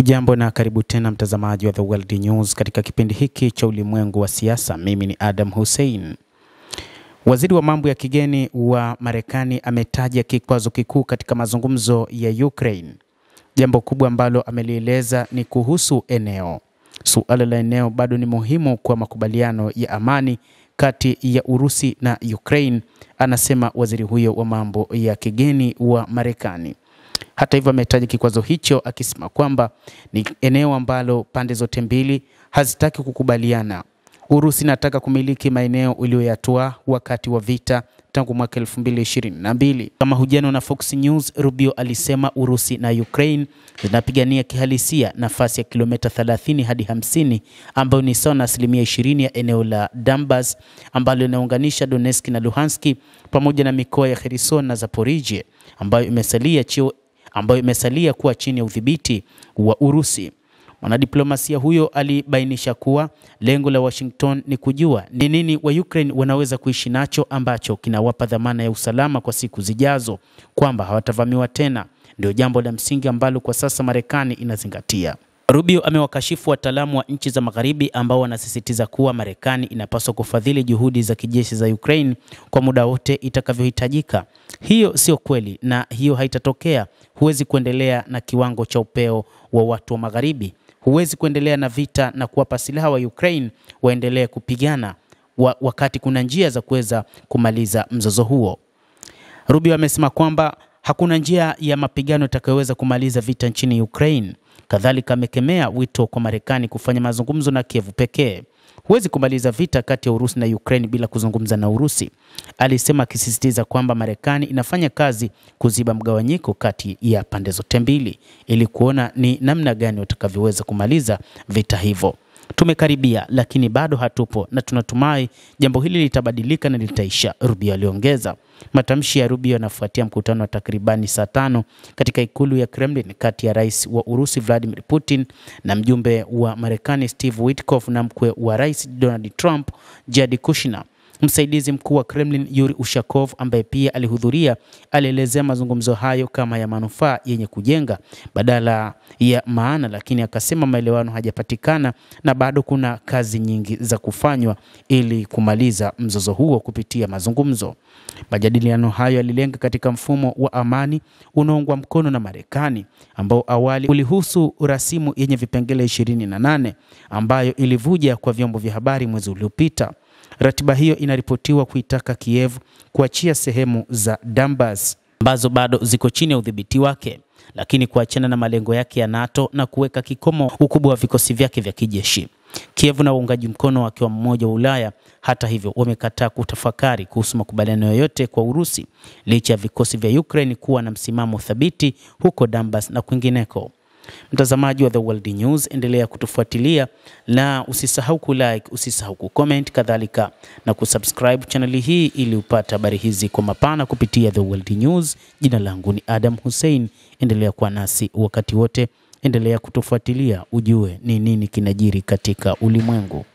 Hujambo na karibu tena mtazamaji wa The World News katika kipindi hiki cha ulimwengu wa siasa. Mimi ni Adam Hussein. Waziri wa mambo ya kigeni wa Marekani ametaja kikwazo kikuu katika mazungumzo ya Ukraine. Jambo kubwa ambalo amelieleza ni kuhusu eneo. Suala la eneo bado ni muhimu kwa makubaliano ya amani kati ya Urusi na Ukraine, anasema waziri huyo wa mambo ya kigeni wa Marekani. Hata hivyo ametaja kikwazo hicho akisema kwamba ni eneo ambalo pande zote mbili hazitaki kukubaliana. Urusi inataka kumiliki maeneo iliyoyatoa wakati wa vita tangu mwaka 2022. Kama mahojiano na Fox News, Rubio alisema Urusi na Ukraine zinapigania kihalisia nafasi ya kilomita 30 hadi 50 ambayo ni sawa na 20% ya eneo la Donbas ambalo linaunganisha Donetsk na Luhansk pamoja na mikoa ya Kherson na Zaporizhia ambayo imesalia kuwa chini ya udhibiti wa Urusi. Mwanadiplomasia huyo alibainisha kuwa lengo la Washington ni kujua ni nini wa Ukraine wanaweza kuishi nacho ambacho kinawapa dhamana ya usalama kwa siku zijazo, kwamba hawatavamiwa tena. Ndio jambo la msingi ambalo kwa sasa Marekani inazingatia. Rubio amewakashifu wataalamu wa nchi za magharibi ambao wanasisitiza kuwa Marekani inapaswa kufadhili juhudi za kijeshi za Ukraine kwa muda wote itakavyohitajika. Hiyo sio kweli na hiyo haitatokea. Huwezi kuendelea na kiwango cha upeo wa watu wa magharibi. Huwezi kuendelea na vita na kuwapa silaha wa Ukraine waendelee kupigana wakati kuna njia za kuweza kumaliza mzozo huo. Rubio amesema kwamba hakuna njia ya mapigano itakayoweza kumaliza vita nchini Ukraine. Kadhalika amekemea wito kwa Marekani kufanya mazungumzo na Kiev pekee. Huwezi kumaliza vita kati ya Urusi na Ukraine bila kuzungumza na Urusi, alisema, akisisitiza kwamba Marekani inafanya kazi kuziba mgawanyiko kati ya pande zote mbili ili kuona ni namna gani watakavyoweza kumaliza vita hivyo. Tumekaribia lakini bado hatupo na tunatumai jambo hili litabadilika na litaisha, Rubio aliongeza. Matamshi ya Rubio yanafuatia mkutano wa takribani saa 5 katika ikulu ya Kremlin kati ya rais wa Urusi Vladimir Putin na mjumbe wa Marekani Steve Witkoff na mkwe wa rais Donald Trump Jared Kushner. Msaidizi mkuu wa Kremlin Yuri Ushakov ambaye pia alihudhuria alielezea mazungumzo hayo kama ya manufaa yenye kujenga badala ya maana, lakini akasema maelewano hajapatikana na bado kuna kazi nyingi za kufanywa ili kumaliza mzozo huo kupitia mazungumzo. Majadiliano hayo yalilenga katika mfumo wa amani unaoungwa mkono na Marekani ambao awali ulihusu rasimu yenye vipengele 28 ambayo ilivuja kwa vyombo vya habari mwezi uliopita. Ratiba hiyo inaripotiwa kuitaka Kiev kuachia sehemu za Donbas ambazo bado ziko chini ya udhibiti wake, lakini kuachana na malengo yake ya NATO na kuweka kikomo ukubwa wa vikosi vyake vya kijeshi. Kiev na waungaji mkono wake wa mmoja wa Ulaya hata hivyo wamekataa kutafakari kuhusu makubaliano yoyote kwa Urusi licha ya vikosi vya Ukraine kuwa na msimamo thabiti huko Donbas na kwingineko. Mtazamaji wa The World News, endelea kutufuatilia na usisahau kulike, usisahau kucomment, kadhalika na kusubscribe channel hii ili upate habari hizi kwa mapana kupitia The World News. Jina langu ni Adam Hussein. Endelea kuwa nasi wakati wote, endelea kutufuatilia ujue ni nini kinajiri katika ulimwengu.